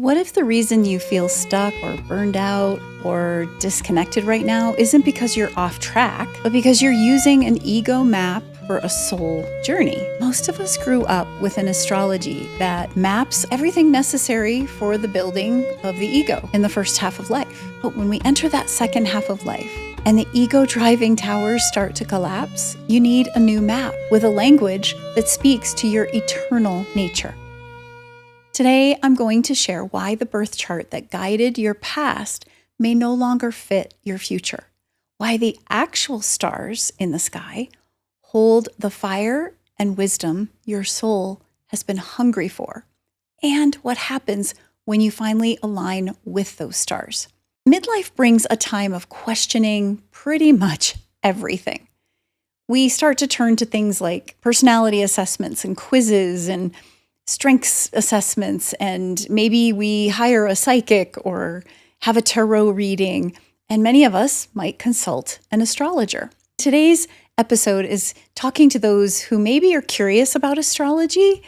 What if the reason you feel stuck or burned out or disconnected right now isn't because you're off track, but because you're using an ego map for a soul journey? Most of us grew up with an astrology that maps everything necessary for the building of the ego in the first half of life. But when we enter that second half of life, and the ego driving towers start to collapse, you need a new map with a language that speaks to your eternal nature. Today, I'm going to share why the birth chart that guided your past may no longer fit your future, why the actual stars in the sky hold the fire and wisdom your soul has been hungry for, and what happens when you finally align with those stars. Midlife brings a time of questioning pretty much everything. We start to turn to things like personality assessments and quizzes and strengths assessments, and maybe we hire a psychic or have a tarot reading, and many of us might consult an astrologer. Today's episode is talking to those who maybe are curious about astrology,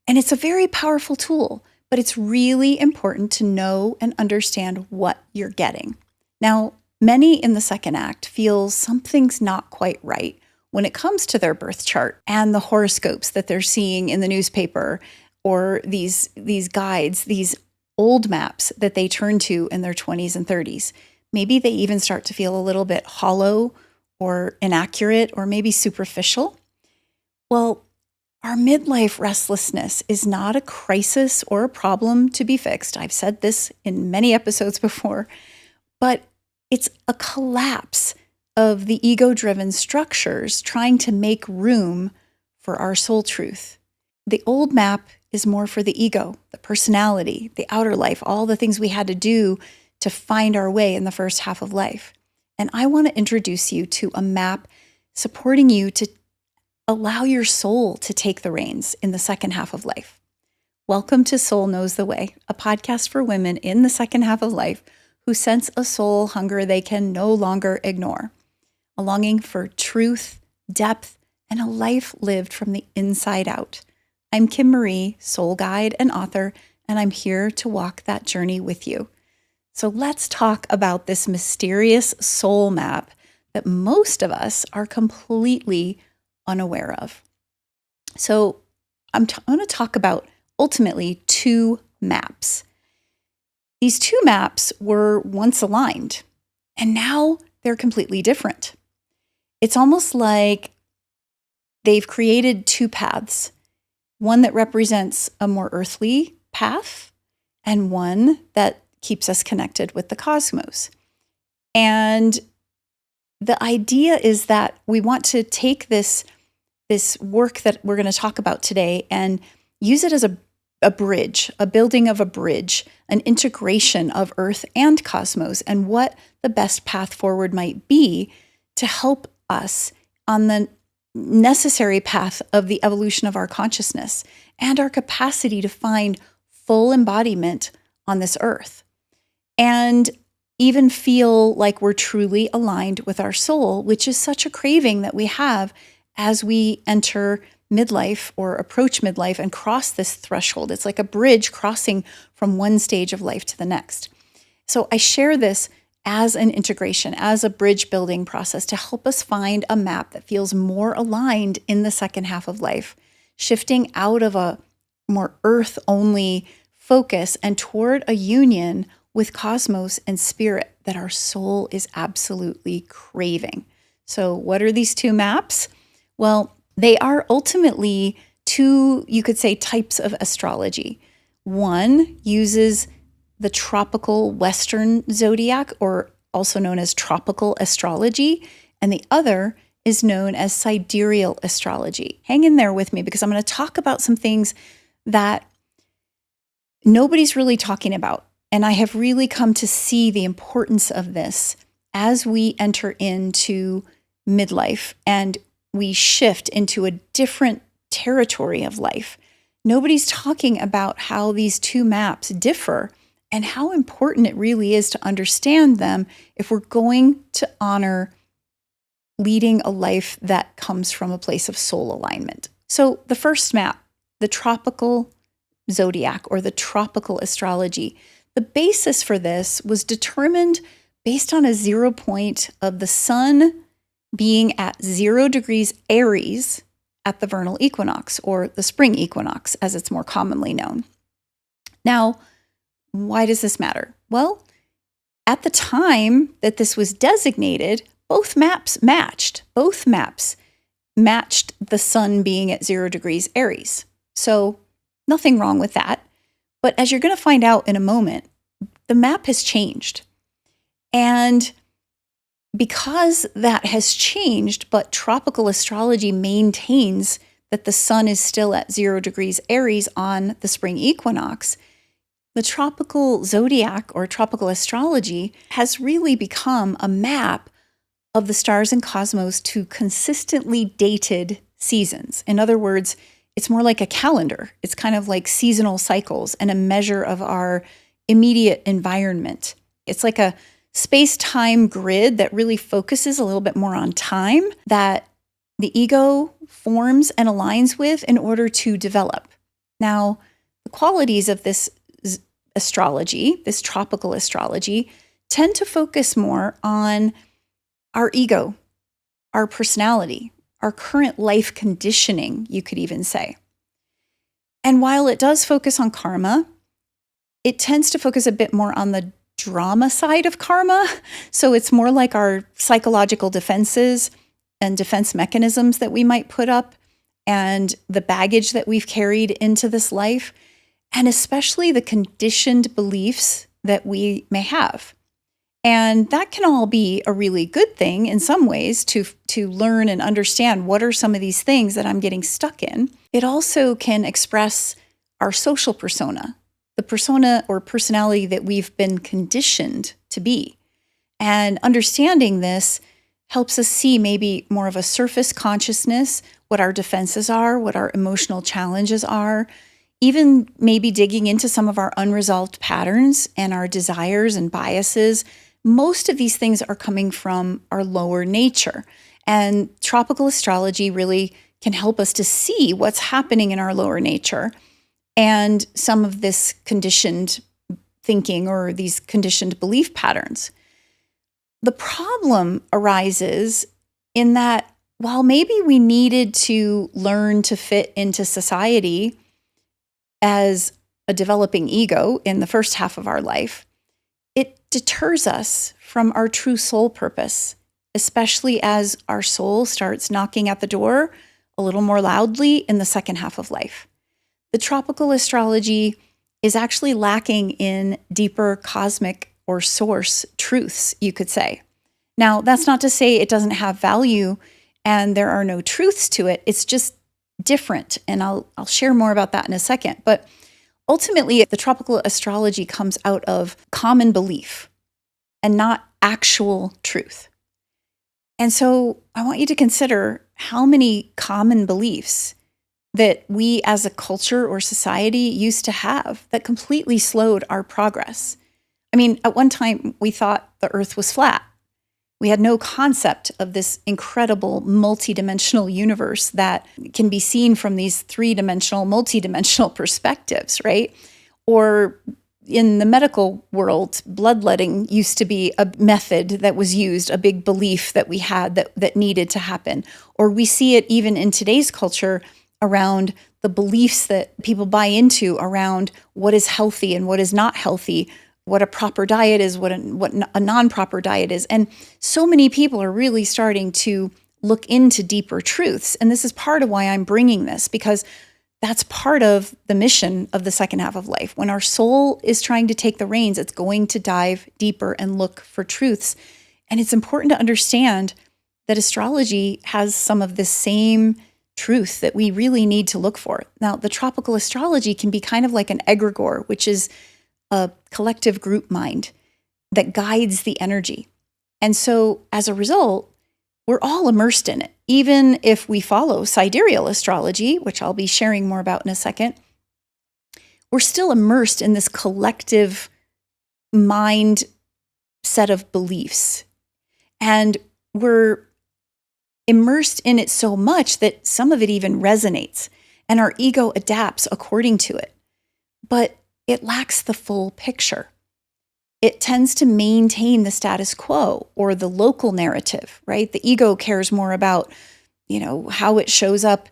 and it's a very powerful tool, but it's really important to know and understand what you're getting. Now, many in the second act feel something's not quite right when it comes to their birth chart and the horoscopes that they're seeing in the newspaper or these guides, these old maps that they turn to in their 20s and 30s. Maybe they even start to feel a little bit hollow or inaccurate or maybe superficial. Well, our midlife restlessness is not a crisis or a problem to be fixed. I've said this in many episodes before, but it's a collapse of the ego-driven structures trying to make room for our soul truth. The old map is more for the ego, the personality, the outer life, all the things we had to do to find our way in the first half of life. And I want to introduce you to a map supporting you to allow your soul to take the reins in the second half of life. Welcome to Soul Knows the Way, a podcast for women in the second half of life who sense a soul hunger they can no longer ignore, a longing for truth, depth, and a life lived from the inside out. I'm Kim Marie, soul guide and author, and I'm here to walk that journey with you. So let's talk about this mysterious soul map that most of us are completely unaware of. So I'm going to talk about ultimately two maps. These two maps were once aligned, and now they're completely different. It's almost like they've created two paths. One that represents a more earthly path and one that keeps us connected with the cosmos. And the idea is that we want to take this work that we're going to talk about today and use it as a bridge, a building of a bridge, an integration of earth and cosmos, and what the best path forward might be to help us on the necessary path of the evolution of our consciousness and our capacity to find full embodiment on this earth and even feel like we're truly aligned with our soul, which is such a craving that we have as we enter midlife or approach midlife and cross this threshold. It's like a bridge crossing from one stage of life to the next. So I share this as an integration, as a bridge building process to help us find a map that feels more aligned in the second half of life, shifting out of a more earth-only focus and toward a union with cosmos and spirit that our soul is absolutely craving. So what are these two maps? Well, they are ultimately two, you could say, types of astrology. One uses the tropical Western zodiac, or also known as tropical astrology, and the other is known as sidereal astrology. Hang in there with me because I'm going to talk about some things that nobody's really talking about, and I have really come to see the importance of this as we enter into midlife and we shift into a different territory of life. Nobody's talking about how these two maps differ and how important it really is to understand them if we're going to honor leading a life that comes from a place of soul alignment. So the first map, the tropical zodiac or the tropical astrology. The basis for this was determined based on a 0 point of the sun being at 0 degrees Aries at the vernal equinox, or the spring equinox, as it's more commonly known. Now, why does this matter? Well, at the time that this was designated, both maps matched. Both maps matched the sun being at 0 degrees Aries. So nothing wrong with that. But as you're going to find out in a moment, the map has changed. And because that has changed, but tropical astrology maintains that the sun is still at 0 degrees Aries on the spring equinox, the tropical zodiac or tropical astrology has really become a map of the stars and cosmos to consistently dated seasons. In other words, it's more like a calendar. It's kind of like seasonal cycles and a measure of our immediate environment. It's like a space-time grid that really focuses a little bit more on time that the ego forms and aligns with in order to develop. Now, the qualities of this astrology, this tropical astrology, tend to focus more on our ego, our personality, our current life conditioning, you could even say. And while it does focus on karma, it tends to focus a bit more on the drama side of karma. So it's more like our psychological defenses and defense mechanisms that we might put up and the baggage that we've carried into this life, and especially the conditioned beliefs that we may have. And that can all be a really good thing in some ways to learn and understand what are some of these things that I'm getting stuck in. It also can express our social persona, the persona or personality that we've been conditioned to be. And understanding this helps us see maybe more of a surface consciousness, what our defenses are, what our emotional challenges are, even maybe digging into some of our unresolved patterns and our desires and biases. Most of these things are coming from our lower nature. And tropical astrology really can help us to see what's happening in our lower nature and some of this conditioned thinking or these conditioned belief patterns. The problem arises in that while maybe we needed to learn to fit into society as a developing ego in the first half of our life, it deters us from our true soul purpose, especially as our soul starts knocking at the door a little more loudly in the second half of life. The tropical astrology is actually lacking in deeper cosmic or source truths, you could say. Now, that's not to say it doesn't have value and there are no truths to it. It's just different. And I'll share more about that in a second. But ultimately, the tropical astrology comes out of common belief and not actual truth. And so I want you to consider how many common beliefs that we as a culture or society used to have that completely slowed our progress. I mean, at one time, we thought the earth was flat. We had no concept of this incredible multidimensional universe that can be seen from these three-dimensional, multidimensional perspectives, right? Or in the medical world, bloodletting used to be a method that was used, a big belief that we had that needed to happen. Or we see it even in today's culture around the beliefs that people buy into around what is healthy and what is not healthy, what a proper diet is, what a non-proper diet is. And so many people are really starting to look into deeper truths. And this is part of why I'm bringing this, because that's part of the mission of the second half of life. When our soul is trying to take the reins, it's going to dive deeper and look for truths. And it's important to understand that astrology has some of the same truth that we really need to look for. Now, the tropical astrology can be kind of like an egregore, which is a collective group mind that guides the energy. And so as a result, we're all immersed in it. Even if we follow sidereal astrology, which I'll be sharing more about in a second, we're still immersed in this collective mind set of beliefs. And we're immersed in it so much that some of it even resonates, and our ego adapts according to it. but it lacks the full picture. It tends to maintain the status quo or the local narrative, right? The ego cares more about, how it shows up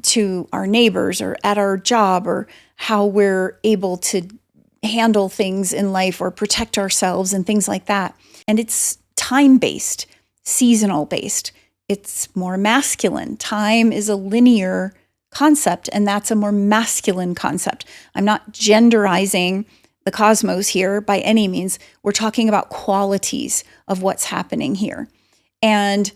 to our neighbors or at our job, or how we're able to handle things in life or protect ourselves and things like that. And it's time-based, seasonal-based. It's more masculine. Time is a linear concept, and that's a more masculine concept. I'm not genderizing the cosmos here by any means. We're talking about qualities of what's happening here. And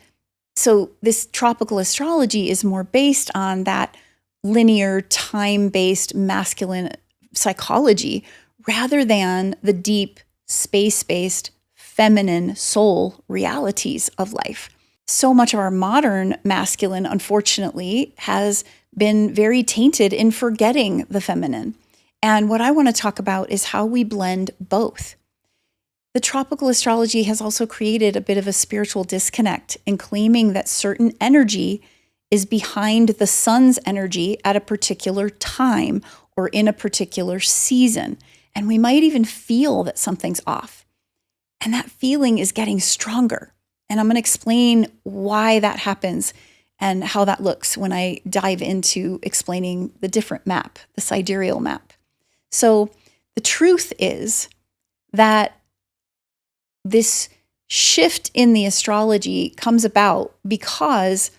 so this tropical astrology is more based on that linear, time-based masculine psychology rather than the deep, space-based, feminine soul realities of life. So much of our modern masculine, unfortunately, has been very tainted in forgetting the feminine. And what I want to talk about is how we blend both. The tropical astrology has also created a bit of a spiritual disconnect in claiming that certain energy is behind the sun's energy at a particular time or in a particular season. And we might even feel that something's off. And that feeling is getting stronger. And I'm going to explain why that happens and how that looks when I dive into explaining the different map, the sidereal map. So the truth is that this shift in the astrology comes about because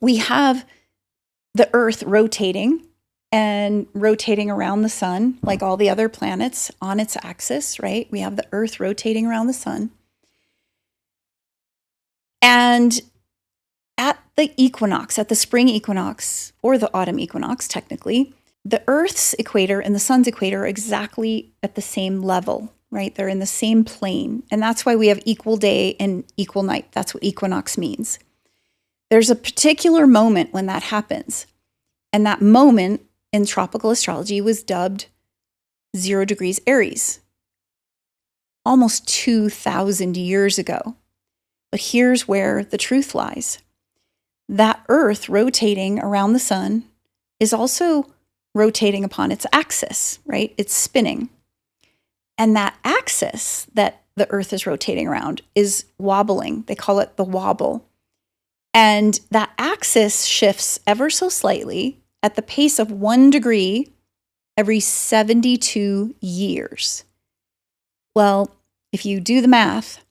we have the Earth rotating around the sun, like all the other planets on its axis, right? We have the Earth rotating around the sun. And at the equinox, at the spring equinox, or the autumn equinox, technically, the Earth's equator and the sun's equator are exactly at the same level, right? They're in the same plane. And that's why we have equal day and equal night. That's what equinox means. There's a particular moment when that happens. And that moment in tropical astrology was dubbed 0 degrees Aries, almost 2,000 years ago. But here's where the truth lies. That Earth rotating around the sun is also rotating upon its axis, right? It's spinning. And that axis that the Earth is rotating around is wobbling. They call it the wobble. And that axis shifts ever so slightly at the pace of 1 degree every 72 years. Well, if you do the math,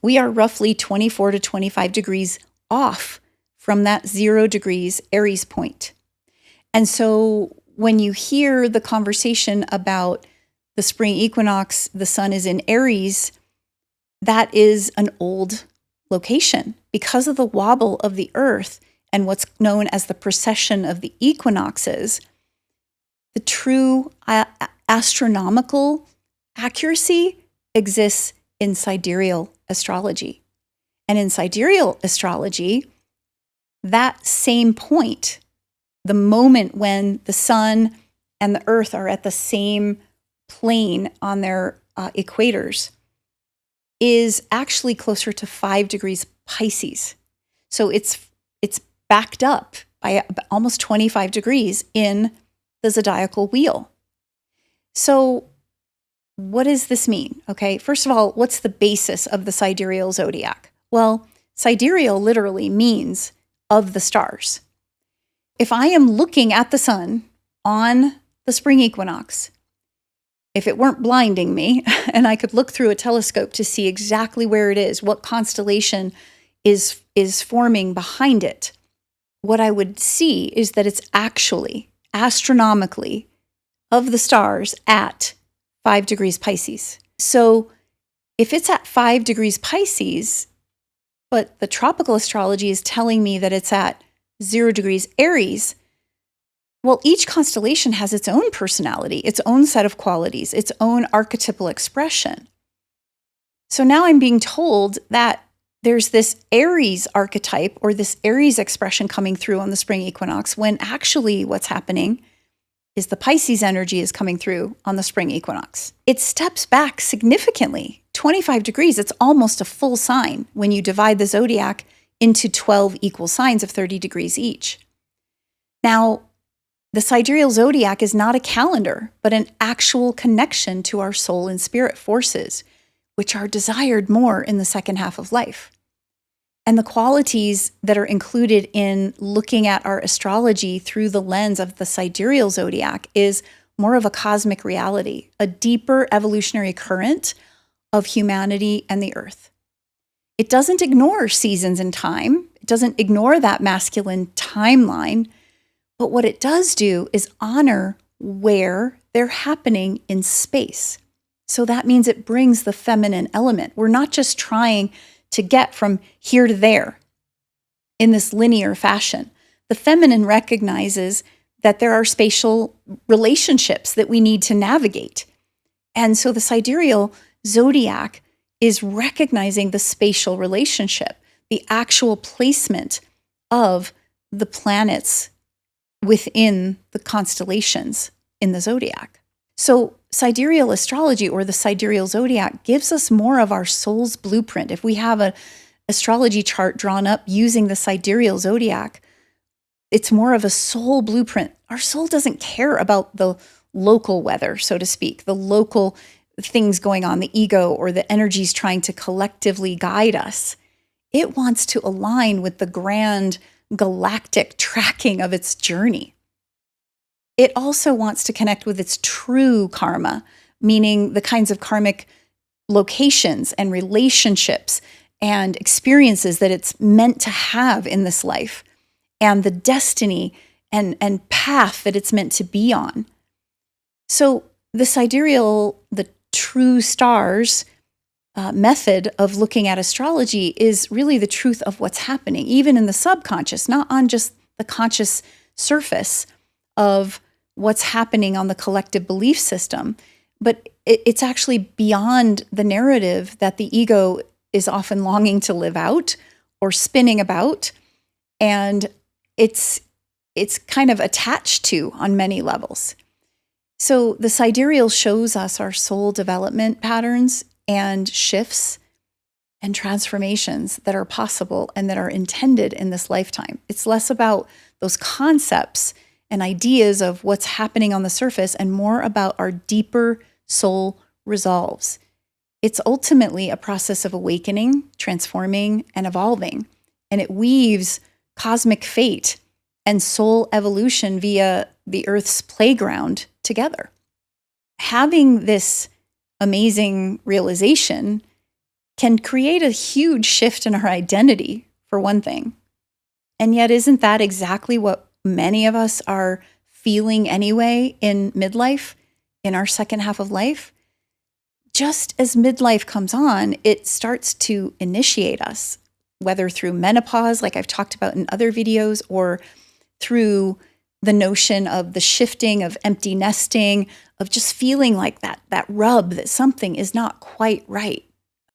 we are roughly 24 to 25 degrees off from that 0 degrees Aries point. And so when you hear the conversation about the spring equinox, the sun is in Aries, that is an old location because of the wobble of the Earth and what's known as the precession of the equinoxes. The true astronomical accuracy exists in sidereal astrology. And in sidereal astrology, that same point, the moment when the sun and the Earth are at the same plane on their equators, is actually closer to 5 degrees Pisces. So it's backed up by almost 25 degrees in the zodiacal wheel. So what does this mean? Okay, first of all, what's the basis of the sidereal zodiac? Well, sidereal literally means of the stars. If I am looking at the sun on the spring equinox, if it weren't blinding me and I could look through a telescope to see exactly where it is, what constellation is forming behind it, what I would see is that it's actually astronomically of the stars at 5 degrees Pisces. So if it's at 5 degrees Pisces, but the tropical astrology is telling me that it's at 0 degrees Aries, well, each constellation has its own personality, its own set of qualities, its own archetypal expression. So now I'm being told that there's this Aries archetype or this Aries expression coming through on the spring equinox, when actually what's happening is the Pisces energy is coming through on the spring equinox. It steps back significantly, 25 degrees. It's almost a full sign when you divide the zodiac into 12 equal signs of 30 degrees each. Now, The sidereal zodiac is not a calendar, but an actual connection to our soul and spirit forces, which are desired more in the second half of life. And the qualities that are included in looking at our astrology through the lens of the sidereal zodiac is more of a cosmic reality, a deeper evolutionary current of humanity and the earth. It doesn't ignore seasons and time. It doesn't ignore that masculine timeline. But what it does do is honor where they're happening in space. So that means it brings the feminine element. We're not just trying to get from here to there in this linear fashion. The feminine recognizes that there are spatial relationships that we need to navigate. And so the sidereal zodiac is recognizing the spatial relationship, the actual placement of the planets within the constellations in the zodiac. So sidereal astrology, or the sidereal zodiac, gives us more of our soul's blueprint. If we have an astrology chart drawn up using the sidereal zodiac, it's more of a soul blueprint. Our soul doesn't care about the local weather, so to speak, the local things going on, the ego or the energies trying to collectively guide us. It wants to align with the grand galactic tracking of its journey. It also wants to connect with its true karma, meaning the kinds of karmic locations and relationships and experiences that it's meant to have in this life, and the destiny and path that it's meant to be on. So the sidereal, the true stars method of looking at astrology is really the truth of what's happening, even in the subconscious, not on just the conscious surface of what's happening on the collective belief system, but it's actually beyond the narrative that the ego is often longing to live out or spinning about. And it's kind of attached to on many levels. So the sidereal shows us our soul development patterns and shifts and transformations that are possible and that are intended in this lifetime. It's less about those concepts and ideas of what's happening on the surface and more about our deeper soul resolves. It's ultimately a process of awakening, transforming, and evolving. And it weaves cosmic fate and soul evolution via the Earth's playground together. Having this amazing realization can create a huge shift in our identity, for one thing. And yet, isn't that exactly what many of us are feeling anyway in midlife, in our second half of life? Just as midlife comes on, it starts to initiate us, whether through menopause, like I've talked about in other videos, or through the notion of the shifting of empty nesting, of just feeling like that rub that something is not quite right.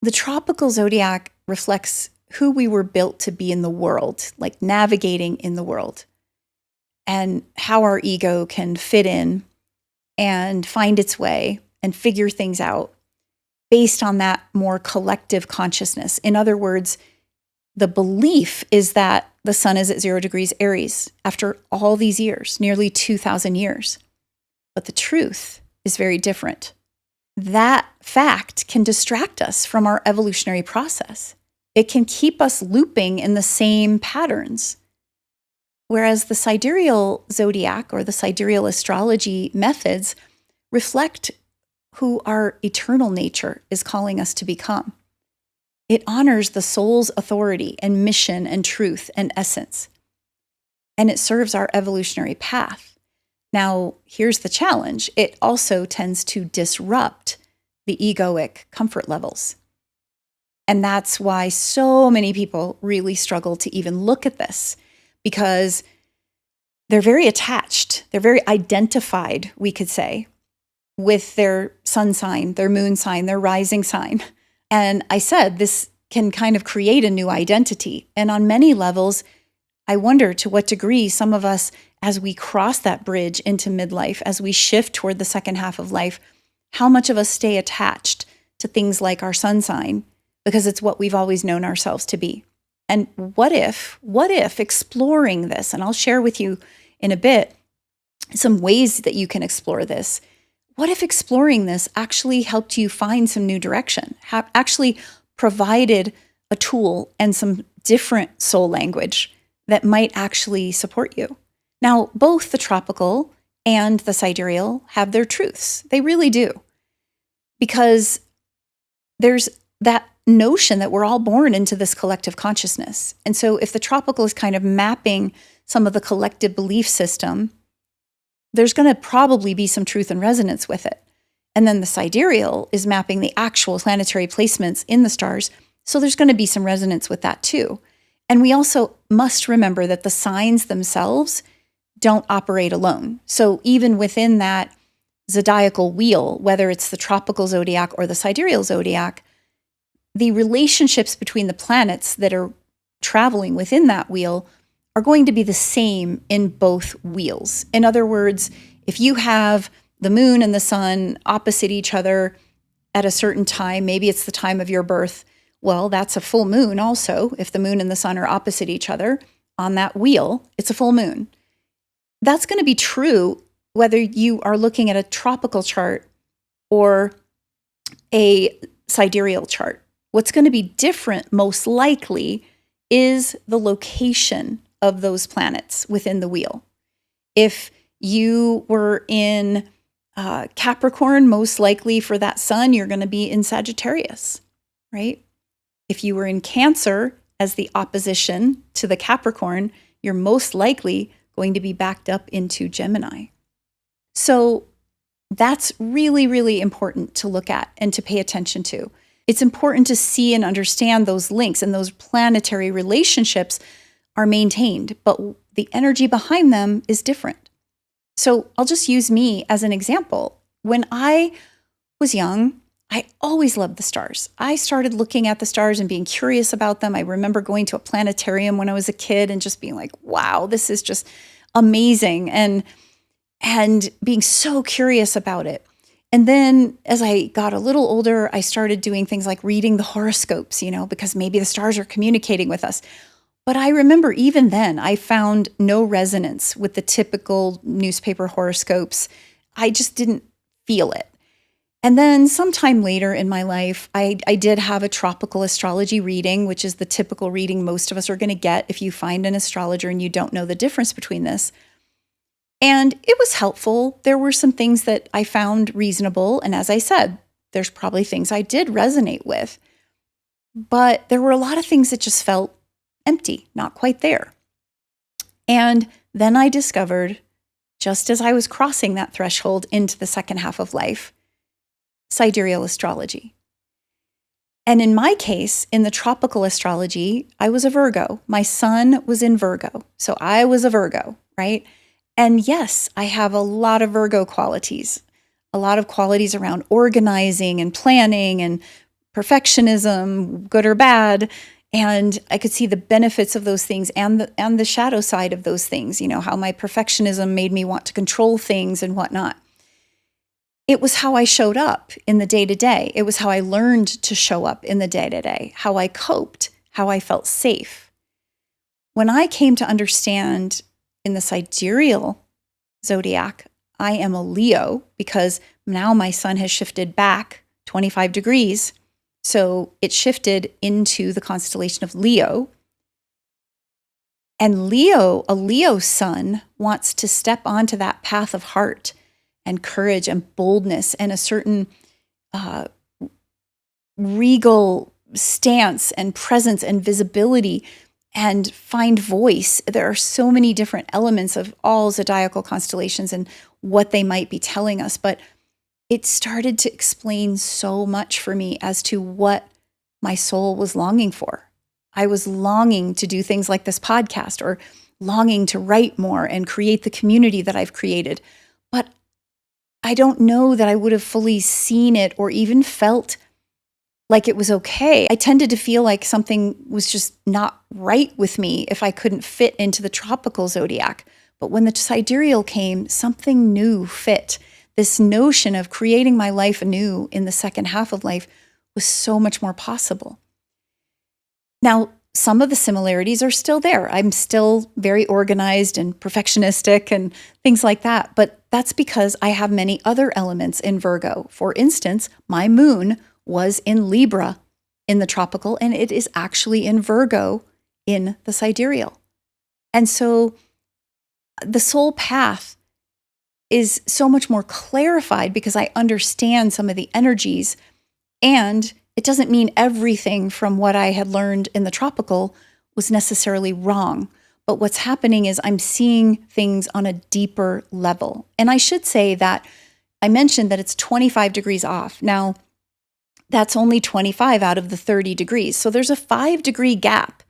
The tropical zodiac reflects who we were built to be in the world, like navigating in the world, and how our ego can fit in and find its way and figure things out based on that more collective consciousness. In other words, the belief is that the sun is at 0 degrees Aries after all these years, nearly 2,000 years. But the truth is very different. That fact can distract us from our evolutionary process. It can keep us looping in the same patterns. Whereas the sidereal zodiac or the sidereal astrology methods reflect who our eternal nature is calling us to become. It honors the soul's authority and mission and truth and essence. And it serves our evolutionary path. Now, here's the challenge. It also tends to disrupt the egoic comfort levels. And that's why so many people really struggle to even look at this, because they're very attached. They're very identified, we could say, with their sun sign, their moon sign, their rising sign. And I said this can kind of create a new identity. And on many levels, I wonder to what degree some of us, as we cross that bridge into midlife, as we shift toward the second half of life, how much of us stay attached to things like our sun sign because it's what we've always known ourselves to be. And what if exploring this, and I'll share with you in a bit, some ways that you can explore this. What if exploring this actually helped you find some new direction, actually provided a tool and some different soul language that might actually support you? Now, both the tropical and the sidereal have their truths. They really do. Because there's that notion that we're all born into this collective consciousness. And so if the tropical is kind of mapping some of the collective belief system, there's going to probably be some truth and resonance with it. And then the sidereal is mapping the actual planetary placements in the stars. So there's going to be some resonance with that too. And we also must remember that the signs themselves don't operate alone. So even within that zodiacal wheel, whether it's the tropical zodiac or the sidereal zodiac, the relationships between the planets that are traveling within that wheel are going to be the same in both wheels. In other words, if you have the moon and the sun opposite each other at a certain time, maybe it's the time of your birth, well, that's a full moon also. If the moon and the sun are opposite each other on that wheel, it's a full moon. That's going to be true whether you are looking at a tropical chart or a sidereal chart. What's going to be different, most likely, is the location of those planets within the wheel. If you were in Capricorn, most likely for that sun, you're going to be in Sagittarius, right? If you were in Cancer as the opposition to the Capricorn, you're most likely going to be backed up into Gemini. So that's really, really important to look at and to pay attention to. It's important to see and understand those links, and those planetary relationships are maintained, but the energy behind them is different. So I'll just use me as an example. When I was young, I always loved the stars. I started looking at the stars and being curious about them. I remember going to a planetarium when I was a kid and just being like, wow, this is just amazing. And being so curious about it. And then as I got a little older, I started doing things like reading the horoscopes, because maybe the stars are communicating with us. But I remember even then, I found no resonance with the typical newspaper horoscopes. I just didn't feel it. And then sometime later in my life, I did have a tropical astrology reading, which is the typical reading most of us are going to get if you find an astrologer and you don't know the difference between this. And it was helpful. There were some things that I found reasonable. And as I said, there's probably things I did resonate with. But there were a lot of things that just felt empty, not quite there. And then I discovered, just as I was crossing that threshold into the second half of life, sidereal astrology. And in my case, in the tropical astrology, I was a Virgo. My sun was in Virgo. So I was a Virgo, right? And yes, I have a lot of Virgo qualities, a lot of qualities around organizing and planning and perfectionism, good or bad. And I could see the benefits of those things and the shadow side of those things, how my perfectionism made me want to control things and whatnot. It was how I showed up in the day-to-day. It was how I learned to show up in the day-to-day, how I coped, how I felt safe. When I came to understand in the sidereal zodiac, I am a Leo because now my sun has shifted back 25 degrees. So it shifted into the constellation of Leo. And a Leo sun wants to step onto that path of heart and courage and boldness and a certain regal stance and presence and visibility and find voice. There are so many different elements of all zodiacal constellations and what they might be telling us, but it started to explain so much for me as to what my soul was longing for. I was longing to do things like this podcast or longing to write more and create the community that I've created. But I don't know that I would have fully seen it or even felt like it was okay. I tended to feel like something was just not right with me if I couldn't fit into the tropical zodiac. But when the sidereal came, something new fit. This notion of creating my life anew in the second half of life was so much more possible. Now, some of the similarities are still there. I'm still very organized and perfectionistic and things like that. But that's because I have many other elements in Virgo. For instance, my moon was in Libra in the tropical, and it is actually in Virgo in the sidereal. And so the soul path is so much more clarified because I understand some of the energies, and it doesn't mean everything from what I had learned in the tropical was necessarily wrong. But what's happening is I'm seeing things on a deeper level. And I should say that I mentioned that it's 25 degrees off. Now, that's only 25 out of the 30 degrees. So there's a 5-degree gap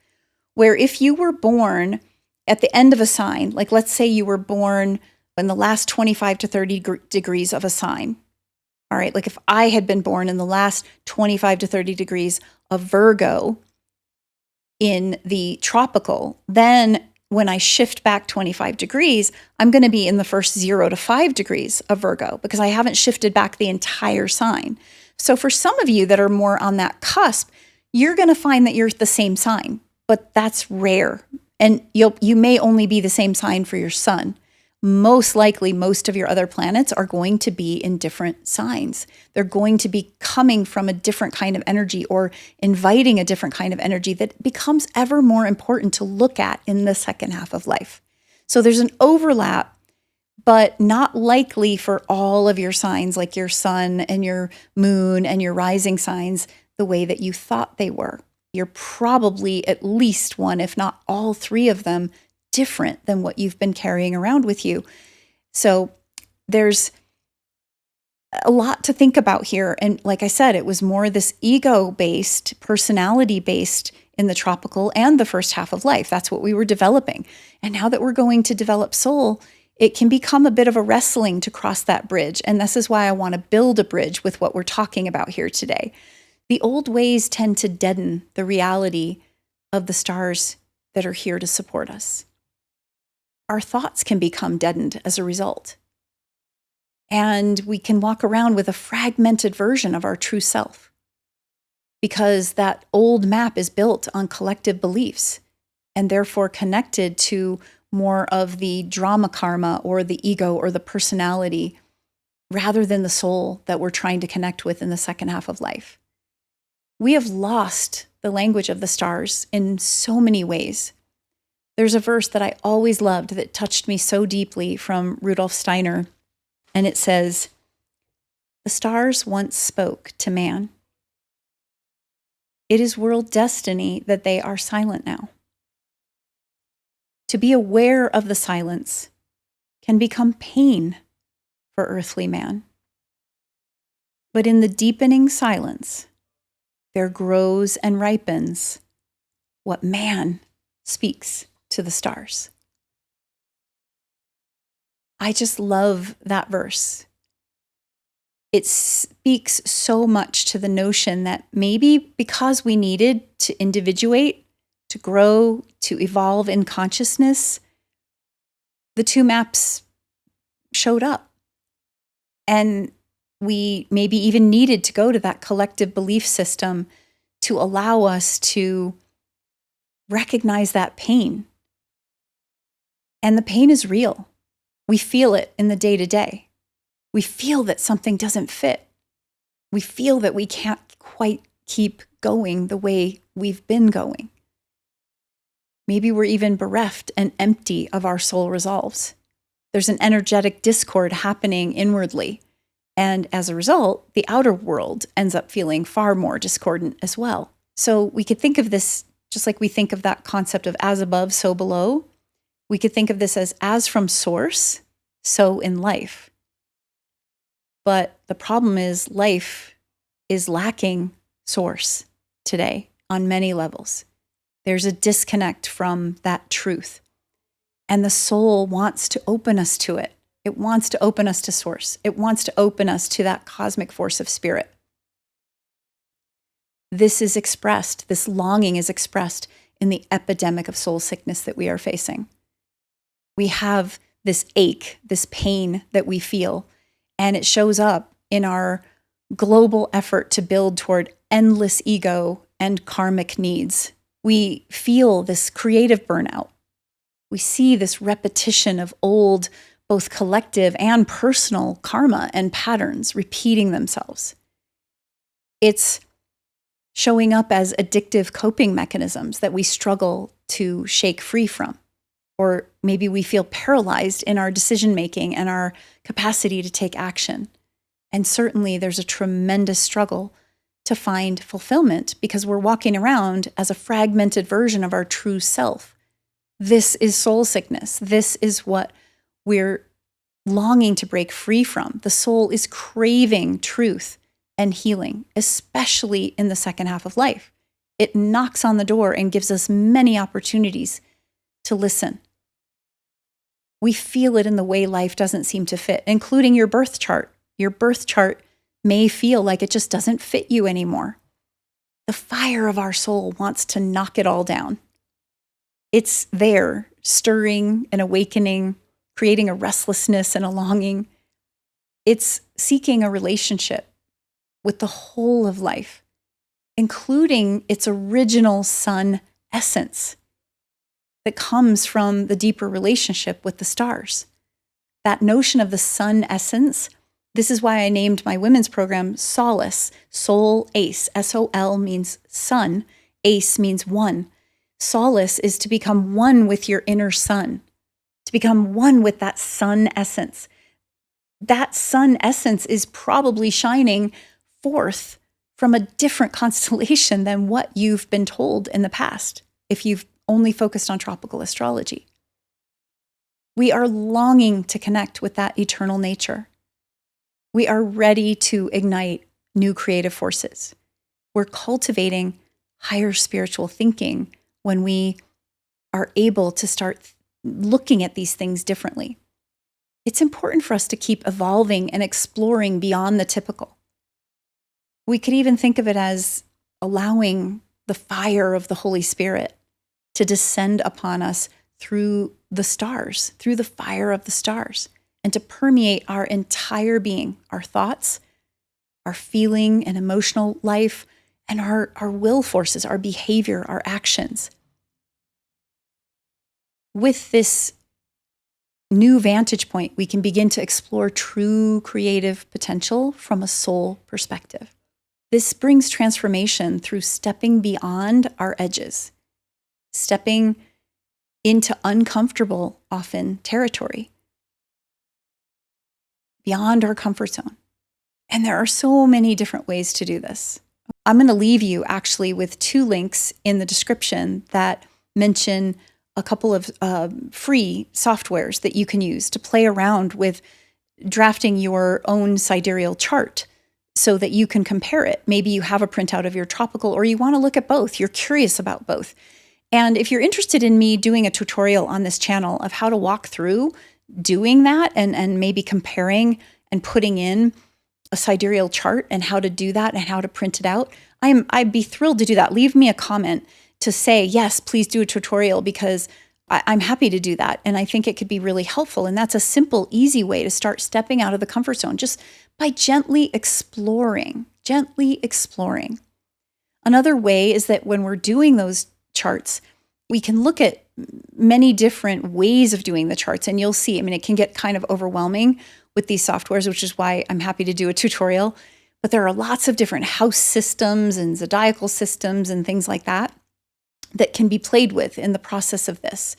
where if you were born at the end of a sign, like let's say you were born in the last 25 to 30 degrees of a sign. All right, like if I had been born in the last 25 to 30 degrees of Virgo in the tropical, then when I shift back 25 degrees, I'm going to be in the first 0 to 5 degrees of Virgo because I haven't shifted back the entire sign. So for some of you that are more on that cusp, you're going to find that you're the same sign, but that's rare. And you may only be the same sign for your sun. Most likely, most of your other planets are going to be in different signs. They're going to be coming from a different kind of energy or inviting a different kind of energy that becomes ever more important to look at in the second half of life. So there's an overlap, but not likely for all of your signs, like your sun and your moon and your rising signs, the way that you thought they were. You're probably at least one, if not all three of them, different than what you've been carrying around with you. So there's a lot to think about here. And like I said, it was more this ego-based, personality-based in the tropical and the first half of life. That's what we were developing. And now that we're going to develop soul, it can become a bit of a wrestling to cross that bridge. And this is why I want to build a bridge with what we're talking about here today. The old ways tend to deaden the reality of the stars that are here to support us. Our thoughts can become deadened as a result. And we can walk around with a fragmented version of our true self because that old map is built on collective beliefs and therefore connected to more of the drama karma or the ego or the personality rather than the soul that we're trying to connect with in the second half of life. We have lost the language of the stars in so many ways. There's a verse that I always loved that touched me so deeply from Rudolf Steiner, and it says, "The stars once spoke to man. It is world destiny that they are silent now. To be aware of the silence can become pain for earthly man. But in the deepening silence, there grows and ripens what man speaks to the stars." I just love that verse. It speaks so much to the notion that maybe because we needed to individuate, to grow, to evolve in consciousness, the two maps showed up. And we maybe even needed to go to that collective belief system to allow us to recognize that pain. And the pain is real. We feel it in the day-to-day. We feel that something doesn't fit. We feel that we can't quite keep going the way we've been going. Maybe we're even bereft and empty of our soul resolves. There's an energetic discord happening inwardly. And as a result, the outer world ends up feeling far more discordant as well. So we could think of this just like we think of that concept of as above, so below. We could think of this as from source, so in life. But the problem is life is lacking source today on many levels. There's a disconnect from that truth. And the soul wants to open us to it. It wants to open us to source. It wants to open us to that cosmic force of spirit. This is expressed, this longing is expressed in the epidemic of soul sickness that we are facing. We have this ache, this pain that we feel, and it shows up in our global effort to build toward endless ego and karmic needs We feel this creative burnout. We see this repetition of old, both collective and personal karma and patterns repeating themselves. It's showing up as addictive coping mechanisms that we struggle to shake free from. Or maybe we feel paralyzed in our decision-making and our capacity to take action. And certainly there's a tremendous struggle to find fulfillment because we're walking around as a fragmented version of our true self. This is soul sickness. This is what we're longing to break free from. The soul is craving truth and healing, especially in the second half of life. It knocks on the door and gives us many opportunities to listen. We feel it in the way life doesn't seem to fit, including your birth chart. Your birth chart may feel like it just doesn't fit you anymore. The fire of our soul wants to knock it all down. It's there, stirring and awakening, creating a restlessness and a longing. It's seeking a relationship with the whole of life, including its original sun essence that comes from the deeper relationship with the stars. That notion of the sun essence, this is why I named my women's program Solace, Soul Ace. S-O-L means sun, Ace means one. Solace is to become one with your inner sun, to become one with that sun essence. That sun essence is probably shining forth from a different constellation than what you've been told in the past, if you've only focused on tropical astrology. We are longing to connect with that eternal nature. We are ready to ignite new creative forces. We're cultivating higher spiritual thinking when we are able to start looking at these things differently. It's important for us to keep evolving and exploring beyond the typical. We could even think of it as allowing the fire of the Holy Spirit to descend upon us through the stars, through the fire of the stars, and to permeate our entire being, our thoughts, our feeling and emotional life, and our will forces, our behavior, our actions. With this new vantage point, we can begin to explore true creative potential from a soul perspective. This brings transformation through stepping beyond our edges, stepping into uncomfortable, often, territory, beyond our comfort zone. And there are so many different ways to do this. I'm going to leave you actually with 2 links in the description that mention a couple of free softwares that you can use to play around with drafting your own sidereal chart so that you can compare it. Maybe you have a printout of your tropical, or you want to look at both. You're curious about both. And if you're interested in me doing a tutorial on this channel of how to walk through doing that and maybe comparing and putting in a sidereal chart and how to do that and how to print it out, I'd be thrilled to do that. Leave me a comment to say, yes, please do a tutorial, because I'm happy to do that. And I think it could be really helpful. And that's a simple, easy way to start stepping out of the comfort zone, just by gently exploring. Another way is that when we're doing those charts, we can look at many different ways of doing the charts. And you'll see, it can get kind of overwhelming with these softwares, which is why I'm happy to do a tutorial. But there are lots of different house systems and zodiacal systems and things like that that can be played with in the process of this.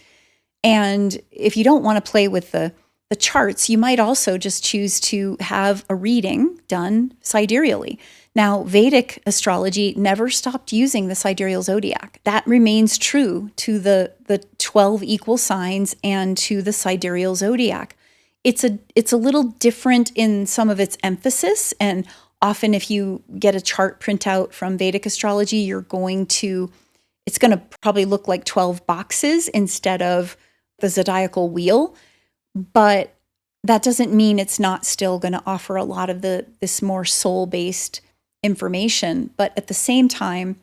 And if you don't want to play with the charts, you might also just choose to have a reading done sidereally. Now, Vedic astrology never stopped using the sidereal zodiac. That remains true to the 12 equal signs and to the sidereal zodiac. It's a little different in some of its emphasis, and often if you get a chart printout from Vedic astrology, it's going to probably look like 12 boxes instead of the zodiacal wheel. But that doesn't mean it's not still going to offer a lot of this more soul-based information. But at the same time,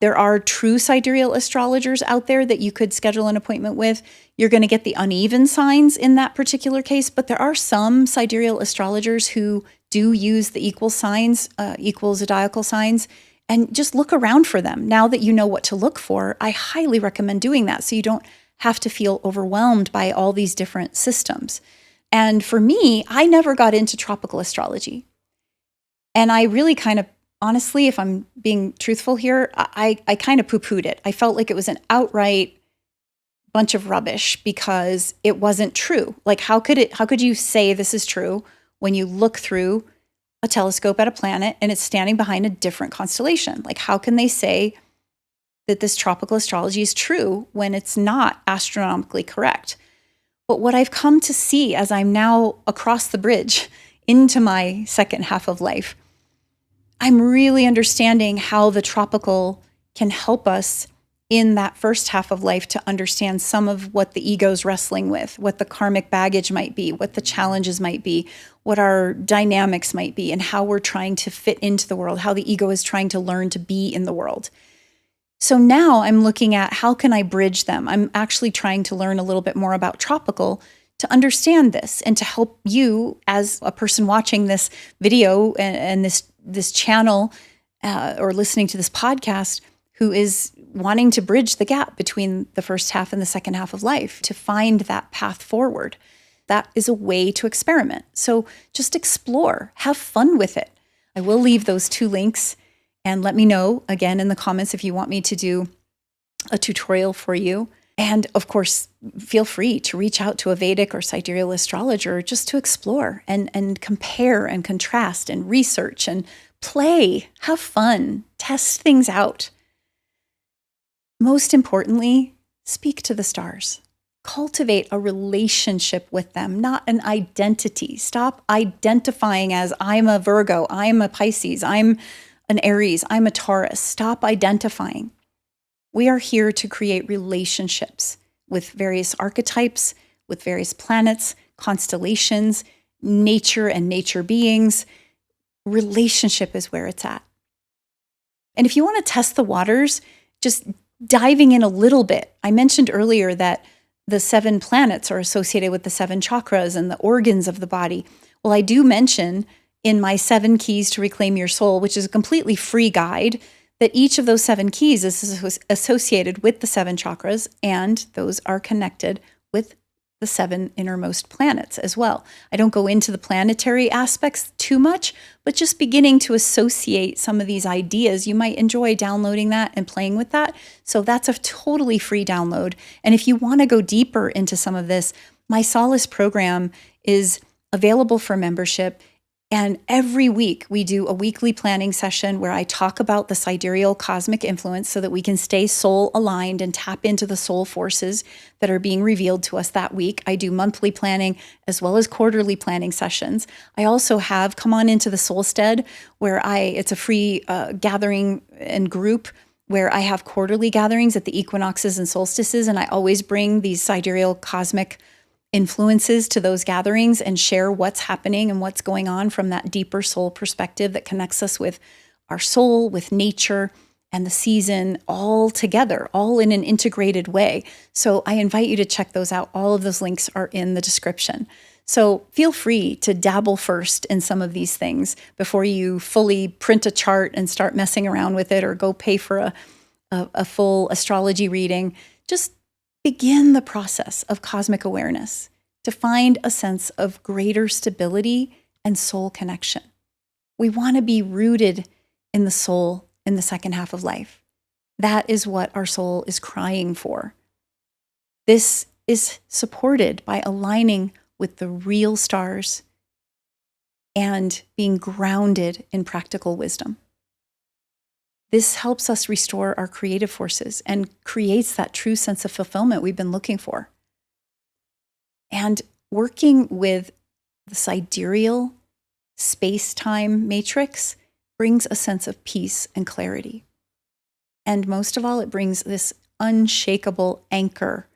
there are true sidereal astrologers out there that you could schedule an appointment with. You're going to get the uneven signs in that particular case, but there are some sidereal astrologers who do use the equal signs, equal zodiacal signs, and just look around for them. Now that you know what to look for, I highly recommend doing that so you don't have to feel overwhelmed by all these different systems. And for me, I never got into tropical astrology. And I really kind of, honestly, if I'm being truthful here, I kind of poo-pooed it. I felt like it was an outright bunch of rubbish because it wasn't true. Like, how could you say this is true when you look through a telescope at a planet and it's standing behind a different constellation? Like, how can they say that this tropical astrology is true when it's not astronomically correct? But what I've come to see as I'm now across the bridge into my second half of life, I'm really understanding how the tropical can help us in that first half of life to understand some of what the ego's wrestling with, what the karmic baggage might be, what the challenges might be, what our dynamics might be, and how we're trying to fit into the world, how the ego is trying to learn to be in the world. So now I'm looking at how can I bridge them? I'm actually trying to learn a little bit more about tropical to understand this and to help you as a person watching this video and this channel or listening to this podcast who is wanting to bridge the gap between the first half and the second half of life to find that path forward. That is a way to experiment. So just explore, have fun with it. I will leave those 2 links and let me know again in the comments if you want me to do a tutorial for you. And of course, feel free to reach out to a Vedic or Sidereal astrologer just to explore and compare and contrast and research and play, have fun, test things out. Most importantly, speak to the stars. Cultivate a relationship with them, not an identity. Stop identifying as I'm a Virgo, I'm a Pisces, I'm an Aries, I'm a Taurus. Stop identifying. We are here to create relationships with various archetypes, with various planets, constellations, nature and nature beings. Relationship is where it's at. And if you want to test the waters, just diving in a little bit. I mentioned earlier that the 7 planets are associated with the 7 chakras and the organs of the body. Well, I do mention in my 7 Keys to Reclaim Your Soul, which is a completely free guide, that each of those 7 keys is associated with the 7 chakras, and those are connected with the 7 innermost planets as well. I don't go into the planetary aspects too much, but just beginning to associate some of these ideas, you might enjoy downloading that and playing with that. So that's a totally free download. And if you want to go deeper into some of this, my Solace program is available for membership. And every week we do a weekly planning session where I talk about the sidereal cosmic influence so that we can stay soul aligned and tap into the soul forces that are being revealed to us that week. I do monthly planning as well as quarterly planning sessions. I also have come on into the Soulstead where it's a free gathering and group where I have quarterly gatherings at the equinoxes and solstices. And I always bring these sidereal cosmic influences to those gatherings and share what's happening and what's going on from that deeper soul perspective that connects us with our soul, with nature, and the season all together, all in an integrated way. So I invite you to check those out. All of those links are in the description. So feel free to dabble first in some of these things before you fully print a chart and start messing around with it or go pay for a full astrology reading. Just begin the process of cosmic awareness to find a sense of greater stability and soul connection. We want to be rooted in the soul in the second half of life. That is what our soul is crying for. This is supported by aligning with the real stars and being grounded in practical wisdom. This helps us restore our creative forces and creates that true sense of fulfillment we've been looking for. And working with the sidereal space-time matrix brings a sense of peace and clarity. And most of all, it brings this unshakable anchor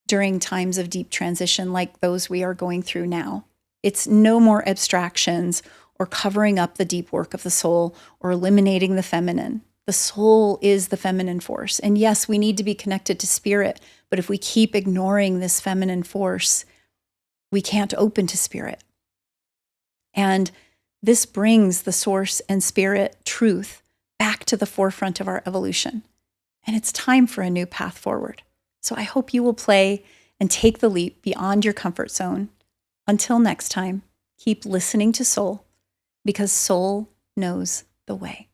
during times of deep transition like those we are going through now. It's no more abstractions or covering up the deep work of the soul, or eliminating the feminine. The soul is the feminine force. And yes, we need to be connected to spirit, but if we keep ignoring this feminine force, we can't open to spirit. And this brings the source and spirit truth to the forefront of our evolution. And it's time for a new path forward. So I hope you will play and take the leap beyond your comfort zone. Until next time, keep listening to soul, because soul knows the way.